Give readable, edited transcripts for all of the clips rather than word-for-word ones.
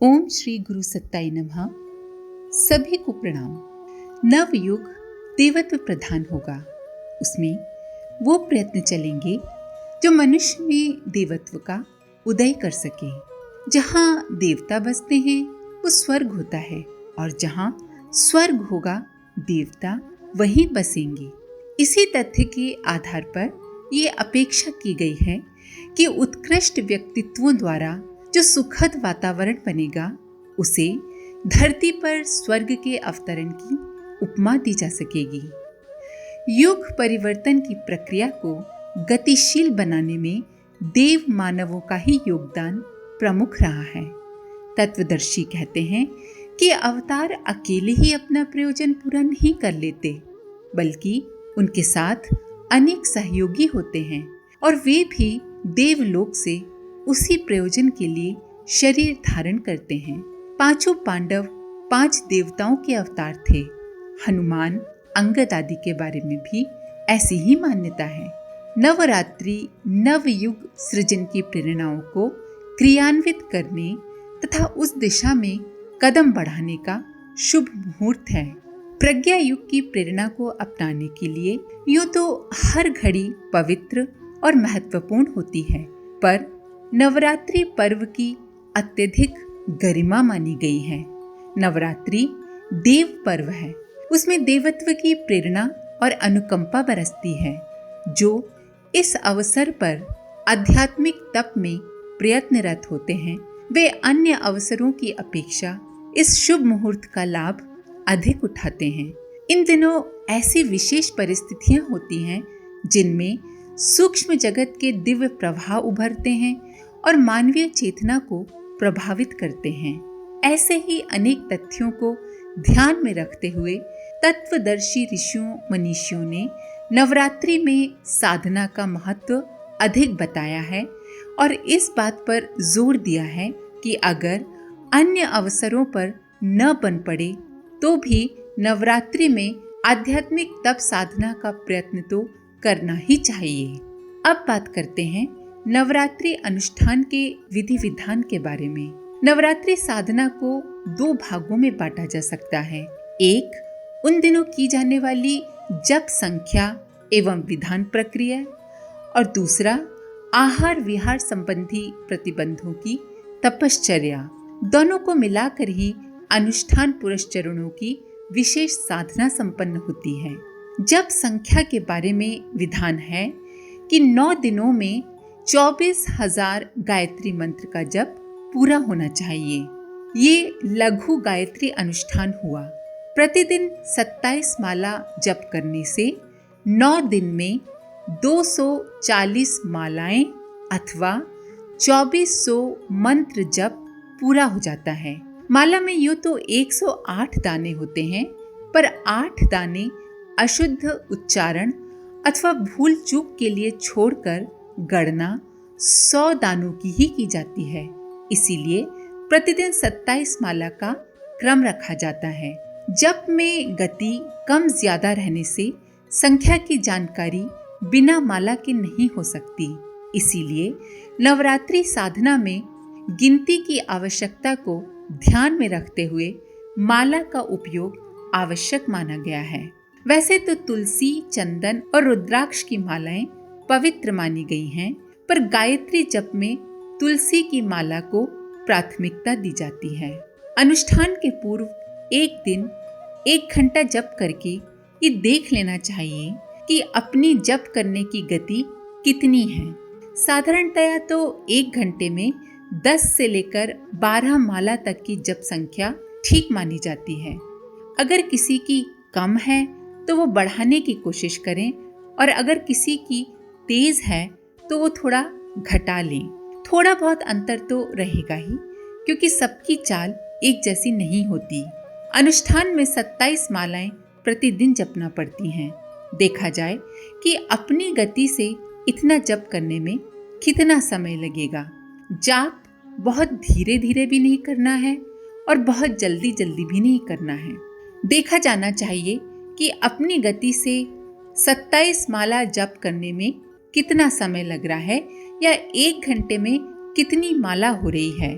ओम श्री गुरु सत्ताई नमः। सभी को प्रणाम। नव युग देवत्व प्रधान होगा। उसमें वो प्रयत्न चलेंगे जो मनुष्य में देवत्व का उदय कर सके। जहाँ देवता बसते हैं वो स्वर्ग होता है, और जहाँ स्वर्ग होगा देवता वहीं बसेंगे। इसी तथ्य के आधार पर ये अपेक्षा की गई है कि उत्कृष्ट व्यक्तित्वों द्वारा जो सुखद वातावरण बनेगा उसे धरती पर स्वर्ग के अवतरण की उपमा दी जा सकेगी। युग परिवर्तन की प्रक्रिया को गतिशील बनाने में देव मानवों का ही योगदान प्रमुख रहा है। तत्वदर्शी कहते हैं कि अवतार अकेले ही अपना प्रयोजन पूरा नहीं कर लेते, बल्कि उनके साथ अनेक सहयोगी होते हैं, और वे भी देवलोक से उसी प्रयोजन के लिए शरीर धारण करते हैं। पांचों पांडव 5 देवताओं के अवतार थे। हनुमान, अंगद आदि के बारे में भी ऐसी ही मान्यता है। नवरात्रि नवयुग सृजन की प्रेरणाओं को क्रियान्वित करने तथा उस दिशा में कदम बढ़ाने का शुभ मुहूर्त है। प्रज्ञा युग की प्रेरणा को अपनाने के लिए यूं तो हर घड़ी पवित्र और महत्वपूर्ण होती है, पर नवरात्रि पर्व की अत्यधिक गरिमा मानी गई है। नवरात्रि देव पर्व है। उसमें देवत्व की प्रेरणा और अनुकंपा बरसती है। जो इस अवसर पर आध्यात्मिक तप में प्रयत्नरत होते हैं, वे अन्य अवसरों की अपेक्षा इस शुभ मुहूर्त का लाभ अधिक उठाते हैं। इन दिनों ऐसी विशेष परिस्थितियां होती हैं जिनमें सूक्ष्म जगत के दिव्य प्रभाव उभरते हैं और मानवीय चेतना को प्रभावित करते हैं। ऐसे ही अनेक तथ्यों को ध्यान में रखते हुए तत्वदर्शी ऋषियों मनीषियों ने नवरात्रि में साधना का महत्व अधिक बताया है, और इस बात पर जोर दिया है कि अगर अन्य अवसरों पर न बन पड़े तो भी नवरात्रि में आध्यात्मिक तप साधना का प्रयत्न तो करना ही चाहिए। अब बात करते हैं नवरात्रि अनुष्ठान के विधि विधान के बारे में। नवरात्रि साधना को 2 भागों में बांटा जा सकता है। एक उन दिनों की जाने वाली जप संख्या एवं विधान प्रक्रिया, और दूसरा आहार विहार संबंधी प्रतिबंधों की तपश्चर्या। दोनों को मिलाकर ही अनुष्ठान पुरस्चरणों की विशेष साधना संपन्न होती है। जप संख्या के बारे में विधान है कि 9 दिनों में 24,000 गायत्री मंत्र का जप पूरा होना चाहिए। ये लघु गायत्री अनुष्ठान हुआ। प्रतिदिन 27 माला जप करने से 9 दिन में 240 मालाएं अथवा 2400 मंत्र जप पूरा हो जाता है। माला में यूं तो 108 दाने होते हैं, पर 8 दाने अशुद्ध उच्चारण अथवा भूल चूक के लिए छोड़कर गणना 100 दानों की ही की जाती है। इसीलिए प्रतिदिन 27 माला का क्रम रखा जाता है। जप में गति कम ज्यादा रहने से संख्या की जानकारी बिना माला के नहीं हो सकती। इसीलिए नवरात्रि साधना में गिनती की आवश्यकता को ध्यान में रखते हुए माला का उपयोग आवश्यक माना गया है। वैसे तो तुलसी, चंदन और रुद्राक्ष की मालाएं पवित्र मानी गई हैं, पर गायत्री जप में तुलसी की माला को प्राथमिकता दी जाती है। अनुष्ठान के पूर्व एक दिन 1 घंटा जप करके ये देख लेना चाहिए कि अपनी जप करने की गति कितनी है। साधारणतया तो 1 घंटे में 10 से लेकर 12 माला तक की जप संख्या ठीक मानी जाती है। अगर किसी की कम है तो वो बढ़ाने की कोशिश करें, और अगर किसी की तेज है तो वो थोड़ा घटा लें। थोड़ा बहुत अंतर तो रहेगा ही, क्योंकि सबकी चाल एक जैसी नहीं होती। अनुष्ठान में 27 मालाएं प्रतिदिन जपना पड़ती हैं। देखा जाए कि अपनी गति से इतना जप करने में कितना समय लगेगा। जाप बहुत धीरे धीरे भी नहीं करना है और बहुत जल्दी जल्दी भी नहीं करना है। देखा जाना चाहिए कि अपनी गति से 27 माला जप करने में कितना समय लग रहा है, या 1 घंटे में कितनी माला हो रही है।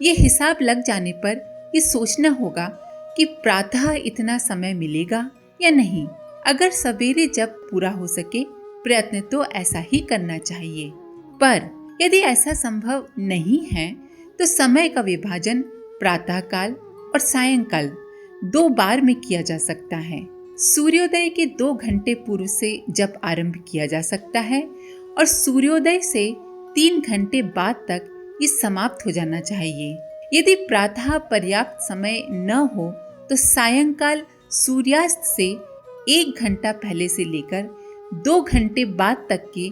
ये हिसाब लग जाने पर ये सोचना होगा कि प्रातः इतना समय मिलेगा या नहीं। अगर सवेरे जब पूरा हो सके प्रयत्न तो ऐसा ही करना चाहिए, पर यदि ऐसा संभव नहीं है तो समय का विभाजन प्रातःकाल और सायंकाल 2 बार में किया जा सकता है। सूर्योदय के 2 घंटे पूर्व से जप आरंभ किया जा सकता है और सूर्योदय से 3 घंटे बाद तक ये समाप्त हो जाना चाहिए। यदि प्रातः पर्याप्त समय न हो तो सायंकाल सूर्यास्त से 1 घंटा पहले से लेकर 2 घंटे बाद तक के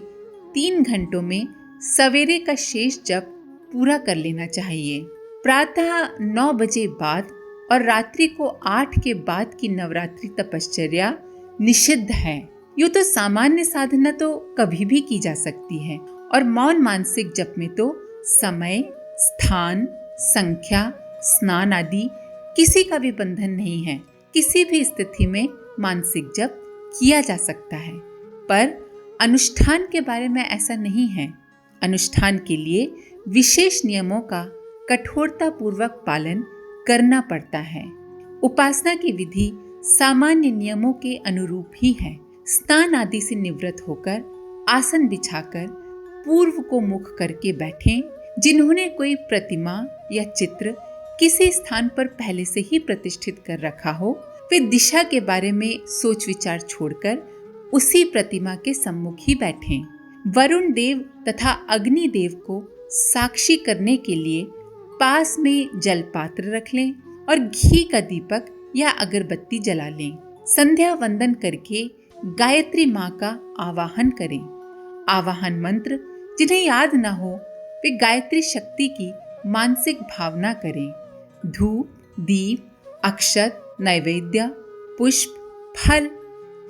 3 घंटों में सवेरे का शेष जप पूरा कर लेना चाहिए। प्रातः 9 बजे बाद और रात्रि को 8 के बाद की नवरात्रि तपश्चर्या निषिद्ध है। यूँ तो सामान्य साधना तो कभी भी की जा सकती है और मौन मानसिक जप में तो समय, स्थान, संख्या, स्नान आदि किसी का भी बंधन नहीं है। किसी भी स्थिति में मानसिक जप किया जा सकता है, पर अनुष्ठान के बारे में ऐसा नहीं है। अनुष्ठान के लिए विशेष नियमों का कठोरता पूर्वक पालन करना पड़ता है। उपासना की विधि सामान्य नियमों के अनुरूप ही है। स्नान आदि से निवृत्त होकर आसन बिछाकर पूर्व को मुख करके बैठें। जिन्होंने कोई प्रतिमा या चित्र किसी स्थान पर पहले से ही प्रतिष्ठित कर रखा हो, वे दिशा के बारे में सोच विचार छोड़कर उसी प्रतिमा के सम्मुख ही बैठें। वरुण देव तथा अग्नि देव को साक्षी करने के लिए पास में जल पात्र रख लें और घी का दीपक या अगरबत्ती जला लें। संध्या वंदन करके गायत्री माँ का आवाहन करें। आवाहन मंत्र जिन्हें याद न हो वे गायत्री शक्ति की मानसिक भावना करें। धूप, दीप, अक्षत, नैवेद्य, पुष्प, फल,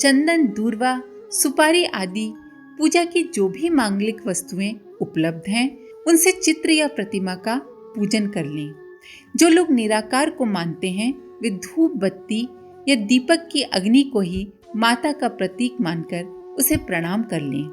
चंदन, दूर्वा, सुपारी आदि पूजा की जो भी मांगलिक वस्तुएं उपलब्ध हैं उनसे चित्र या प्रतिमा का पूजन कर लें। जो लोग निराकार को मानते हैं वे धूप बत्ती या दीपक की अग्नि को ही माता का प्रतीक मानकर उसे प्रणाम कर लें।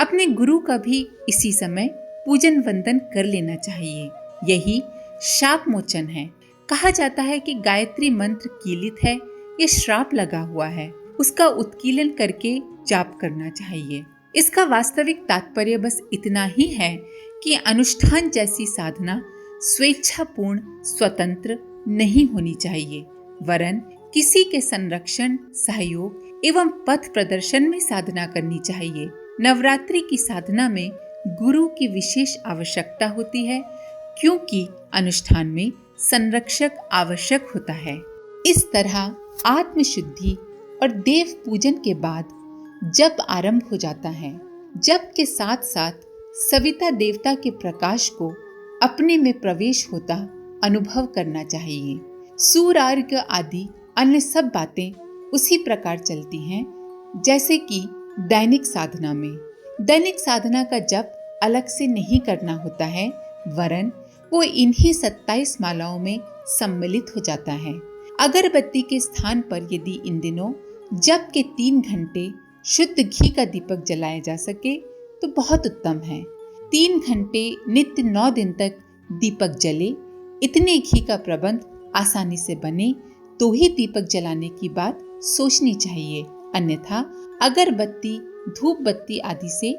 अपने गुरु का भी इसी समय पूजन वंदन कर लेना चाहिए। यही शाप मोचन है। कहा जाता है कि गायत्री मंत्र कीलित है या श्राप लगा हुआ है, उसका उत्कीलन करके जाप करना चाहिए। इसका वास्तविक तात्पर्य बस इतना ही है कि अनुष्ठान जैसी साधना स्वेच्छापूर्ण, स्वतंत्र नहीं होनी चाहिए, वरन किसी के संरक्षण, सहयोग एवं पथ प्रदर्शन में साधना करनी चाहिए। नवरात्रि की साधना में गुरु की विशेष आवश्यकता होती है, क्योंकि अनुष्ठान में संरक्षक आवश्यक होता है। इस तरह आत्मशुद्धि और देव पूजन के बाद जप आरंभ हो जाता है। जप के साथ साथ सविता देवता के प्रकाश को अपने में प्रवेश होता अनुभव करना चाहिए। सूर्यार्घ्य आदि अन्य सब बातें उसी प्रकार चलती हैं जैसे कि दैनिक साधना में। दैनिक साधना का जप अलग से नहीं करना होता है, वरन वो इन्हीं 27 मालाओं में सम्मिलित हो जाता है। अगरबत्ती के स्थान पर यदि इन दिनों जप के 3 घंटे शुद्ध घी का दीपक जलाया जा सके तो बहुत उत्तम है। 3 घंटे नित्य 9 दिन तक दीपक जले, इतने घी का प्रबंध आसानी से बने तो ही दीपक जलाने की बात सोचनी चाहिए, अन्यथा अगरबत्ती, धूप बत्ती आदि से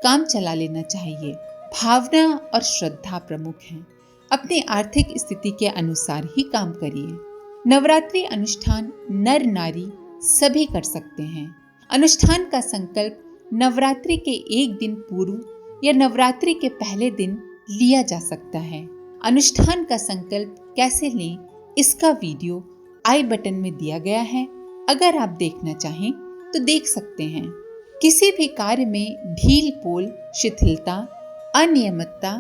काम चला लेना चाहिए। भावना और श्रद्धा प्रमुख हैं। अपनी आर्थिक स्थिति के अनुसार ही काम करिए। नवरात्रि अनुष्ठान नर नारी सभी कर सकते हैं। अनुष्ठान का संकल्प नवरात्रि के 1 दिन पूर्व या नवरात्रि के पहले दिन लिया जा सकता है। अनुष्ठान का संकल्प कैसे लें, इसका वीडियो आई बटन में दिया गया है। अगर आप देखना चाहें तो देख सकते हैं। किसी भी कार्य में ढील पोल, शिथिलता, अनियमितता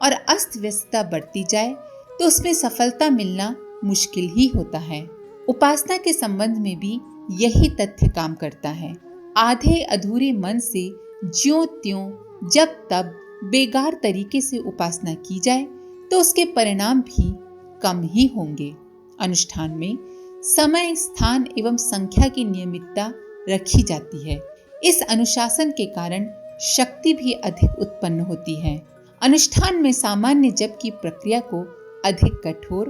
और अस्त व्यस्तता बढ़ती जाए तो उसमें सफलता मिलना मुश्किल ही होता है। उपासना के संबंध में भी यही तथ्य काम करता है। आधे अधूरे मन से ज्यों त्यों जब तब बेकार तरीके से उपासना की जाए तो उसके परिणाम भी कम ही होंगे। अनुष्ठान में समय, स्थान एवं संख्या की नियमितता रखी जाती है। इस अनुशासन के कारण शक्ति भी अधिक उत्पन्न होती है। अनुष्ठान में सामान्य जप की प्रक्रिया को अधिक कठोर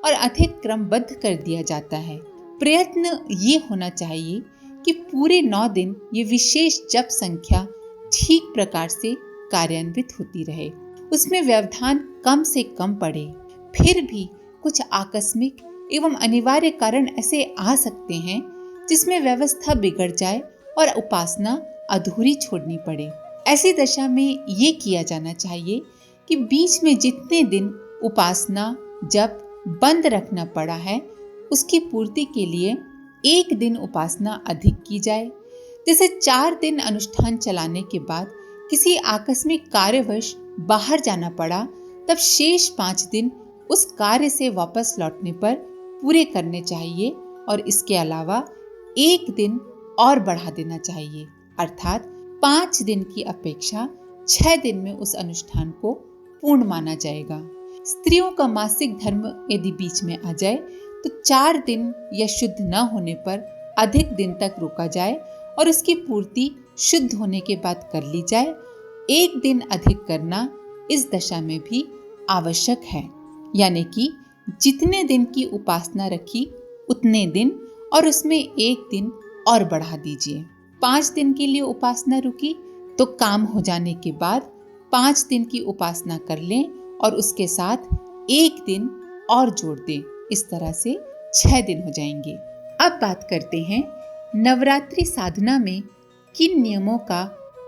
और अधिक क्रमबद्ध कर दिया जाता है। प्रयत्न ये होना चाहिए कि पूरे 9 दिन ये विशेष जप संख्या ठीक प्रकार से कार्यान्वित होती रहे, उसमें व्यवधान कम से कम पड़े। फिर भी कुछ आकस्मिक एवं अनिवार्य कारण ऐसे आ सकते हैं जिसमें व्यवस्था बिगड़ जाए और उपासना अधूरी छोड़नी पड़े। ऐसी दशा में ये किया जाना चाहिए कि बीच में जितने दिन उपासना जप बंद रखना पड़ा है, उसकी पूर्ति के लिए एक दिन उपासना अधिक की जाए। जैसे 4 दिन अनुष्ठान चलाने के बाद किसी आकस्मिक कार्यवश बाहर जाना पड़ा, तब शेष 5 दिन उस कार्य से वापस लौटने पर पूरे करने चाहिए और इसके अलावा एक दिन और बढ़ा देना चाहिए, अर्थात 5 दिन की अपेक्षा 6 दिन में उस अनुष्ठान को पूर्ण माना जाएगा। स्त्रियों का मासिक धर्म यदि बीच में आ जाए तो 4 दिन या शुद्ध न होने पर अधिक दिन तक रोका जाए और उसकी पूर्ति शुद्ध होने के बाद कर ली जाए। एक दिन अधिक करना इस दशा में भी आवश्यक है, यानी कि जितने दिन की उपासना रखी उतने दिन और उसमें एक दिन और बढ़ा दीजिए। 5 दिन के लिए उपासना रुकी तो काम हो जाने के बाद 5 दिन की उपासना कर लें और उसके साथ एक दिन और जोड़ दें। इस तरह से 6 दिन हो जाएंगे। अब बात करते हैं नवरात्रि साधना में किन नियमों का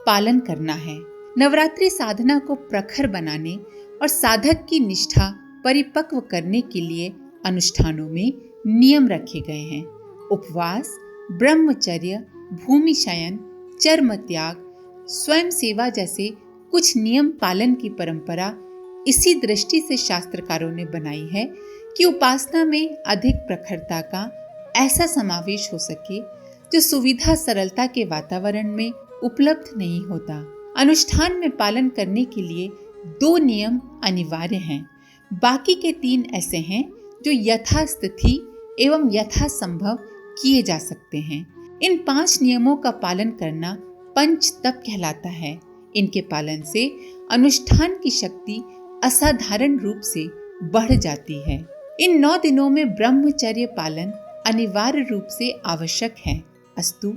पालन करना है। नवरात्रि साधना को प्रखर बनाने और साधक की निष्ठा परिपक्व करने के लिए अनुष्ठानों में नियम रखे गए हैं। उपवास, ब्रह्मचर्य, भूमि शयन, चर्म त्याग, स्वयं सेवा जैसे कुछ नियम पालन की परंपरा इसी दृष्टि से शास्त्रकारों ने बनाई है कि उपासना में अधिक प्रखरता का ऐसा समावेश हो सके जो सुविधा सरलता के वातावरण में उपलब्ध नहीं होता। अनुष्ठान में पालन करने के लिए 2 नियम अनिवार्य हैं। बाकी के 3 ऐसे हैं जो यथास्थिति एवं यथासंभव किए जा सकते हैं। इन 5 नियमों का पालन करना पंच तप कहलाता है। इनके पालन से अनुष्ठान की शक्ति असाधारण रूप से बढ़ जाती है। इन 9 दिनों में ब्रह्मचर्य पालन अनिवार्य रूप से आवश्यक है, अस्तु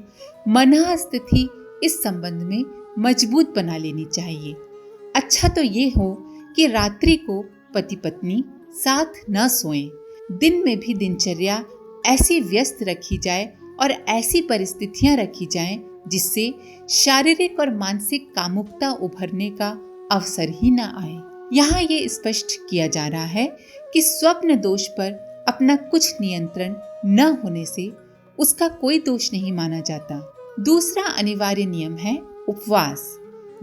मनः स्थिति इस संबंध में मजबूत बना लेनी चाहिए। अच्छा तो ये हो कि रात्रि को पति पत्नी साथ न सोएं। दिन में भी दिनचर्या ऐसी व्यस्त रखी जाए और ऐसी परिस्थितियां रखी जाएं जिससे शारीरिक और मानसिक कामुकता उभरने का अवसर ही न आए। यहाँ ये स्पष्ट किया जा रहा है कि स्वप्न दोष पर अपना कुछ नियंत्रण न होने से उसका कोई दोष नहीं माना जाता। दूसरा अनिवार्य नियम है उपवास।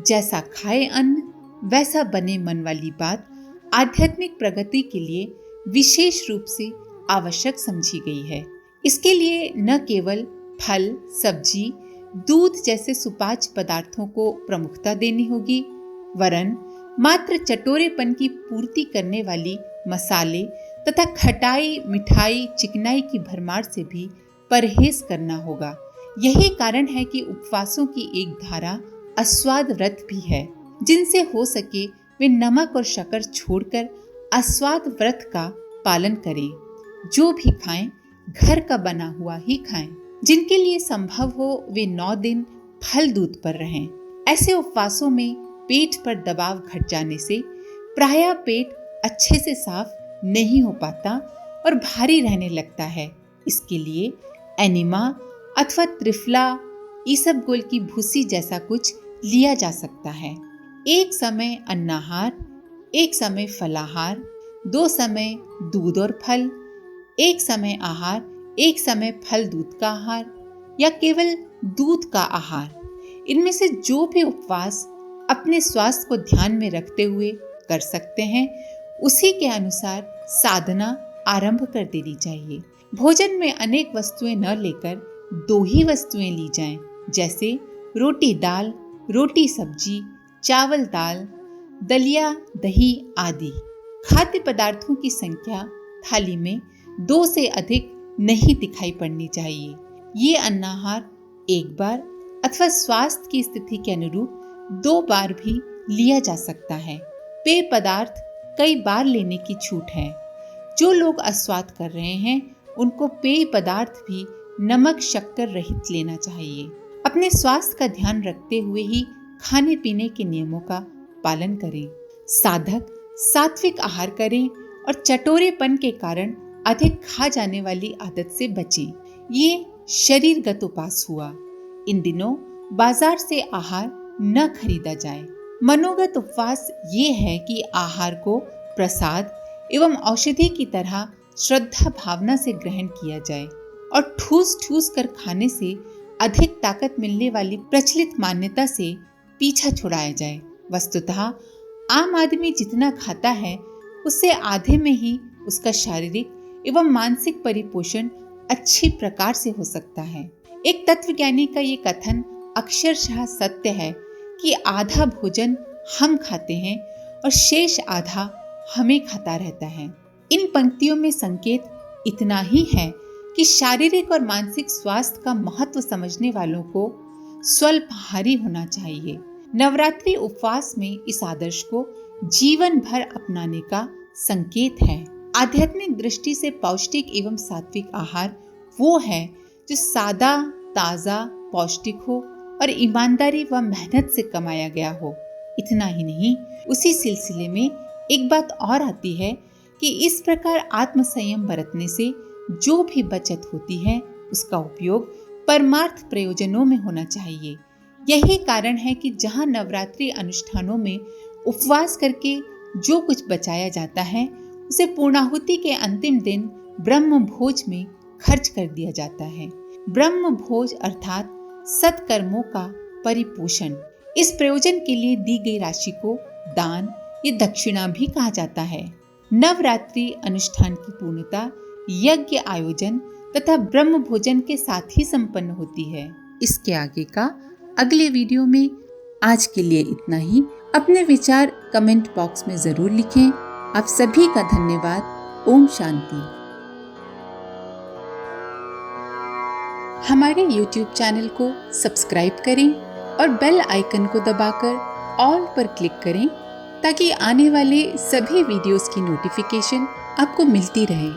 जैसा खाए अन्न वैसा बने मन वाली बात आध्यात्मिक प्रगति के लिए विशेष रूप से आवश्यक समझी गई है। इसके लिए न केवल फल, सब्जी, दूध जैसे सुपाच्य पदार्थों को प्रमुखता देनी होगी, वरन मात्र चटोरेपन की पूर्ति करने वाली मसाले तथा खटाई, मिठाई, चिकनाई की भरमार से भी परहेज करना होगा। यही कारण है कि उपवासों की एक धारा अस्वाद व्रत भी है। जिनसे हो सके वे नमक और शक्कर छोड़कर अस्वाद व्रत का पालन करें। जो भी खाएं घर का बना हुआ ही खाएं। जिनके लिए संभव हो वे 9 दिन फल दूध पर रहें। ऐसे उपवासों में पेट पर दबाव घट जाने से प्रायः पेट अच्छे से साफ नहीं हो पाता और भारी रहने लगता है। इसके लिए एनिमा अथवा त्रिफला, ईसबगोल की भूसी जैसा कुछ लिया जा सकता है। एक समय अन्नाहार, एक समय फलाहार, 2 समय दूध और फल, एक समय आहार, एक समय फल दूध का आहार या केवल दूध का आहार। इनमें से जो भी उपवास अपने स्वास्थ्य को ध्यान में रखते हुए कर सकते हैं, उसी के अनुसार साधना आरंभ कर देनी चाहिए। भोजन में अनेक वस्तुएं न लेकर 2 ही वस्तुएं ली जाएं, जैसे रोटी दाल, रोटी सब्जी, चावल दाल, दलिया दही आदि। खाद्य पदार्थों की संख्या थाली में 2 से अधिक नहीं दिखाई पड़नी चाहिए। ये अन्नाहार एक बार अथवा स्वास्थ्य की स्थिति के अनुरूप 2 बार भी लिया जा सकता है। पेय पदार्थ कई बार लेने की छूट है। जो लोग अस्वाद कर रहे हैं उनको पेय पदार्थ भी नमक शक्कर रहित लेना चाहिए। अपने स्वास्थ्य का ध्यान रखते हुए ही खाने पीने के नियमों का पालन करें। साधक सात्विक आहार करें और चटोरेपन के कारण अधिक खा जाने वाली आदत से बचें। ये शरीरगत उपवास हुआ। इन दिनों बाजार से आहार न खरीदा जाए। मनोगत उपवास ये है कि आहार को प्रसाद एवं औषधि की तरह श्रद्धा भावना से ग्रहण किया जाए और ठूस ठूस कर खाने से अधिक ताकत मिलने वाली प्रचलित मान्यता से पीछा छुड़ाया जाए। वस्तुतः आम आदमी जितना खाता है उससे आधे में ही उसका शारीरिक एवं मानसिक परिपोषण अच्छी प्रकार से हो सकता है। एक तत्वज्ञानी का ये कथन अक्षरशः सत्य है कि आधा भोजन हम खाते हैं और शेष आधा हमें खाता रहता है। इन पंक्तियों में संकेत इतना ही है कि शारीरिक और मानसिक स्वास्थ्य का महत्व समझने वालों को स्वल्पाहारी होना चाहिए। नवरात्रि उपवास में इस आदर्श को जीवन भर अपनाने का संकेत है। आध्यात्मिक दृष्टि से पौष्टिक एवं सात्विक आहार वो है जो सादा, ताजा, पौष्टिक हो और ईमानदारी व मेहनत से कमाया गया हो। इतना ही नहीं, उसी सिलसिले में एक बात और आती है कि इस प्रकार आत्म संयम बरतने से जो भी बचत होती है उसका उपयोग परमार्थ प्रयोजनों में होना चाहिए। यही कारण है कि जहाँ नवरात्रि अनुष्ठानों में उपवास करके जो कुछ बचाया जाता है उसे पूर्णाहुति के अंतिम दिन ब्रह्म भोज में खर्च कर दिया जाता है। ब्रह्म भोज अर्थात सत्कर्मों का परिपोषण। इस प्रयोजन के लिए दी गई राशि को दान या दक्षिणा भी कहा जाता है। नवरात्रि अनुष्ठान की पूर्णता यज्ञ आयोजन तथा ब्रह्म भोजन के साथ ही संपन्न होती है। इसके आगे का अगले वीडियो में। आज के लिए इतना ही। अपने विचार कमेंट बॉक्स में जरूर लिखें। आप सभी का धन्यवाद। ओम शांति। हमारे YouTube चैनल को सब्सक्राइब करें और बेल आइकन को दबाकर ऑल पर क्लिक करें ताकि आने वाले सभी वीडियोस की नोटिफिकेशन आपको मिलती रहे।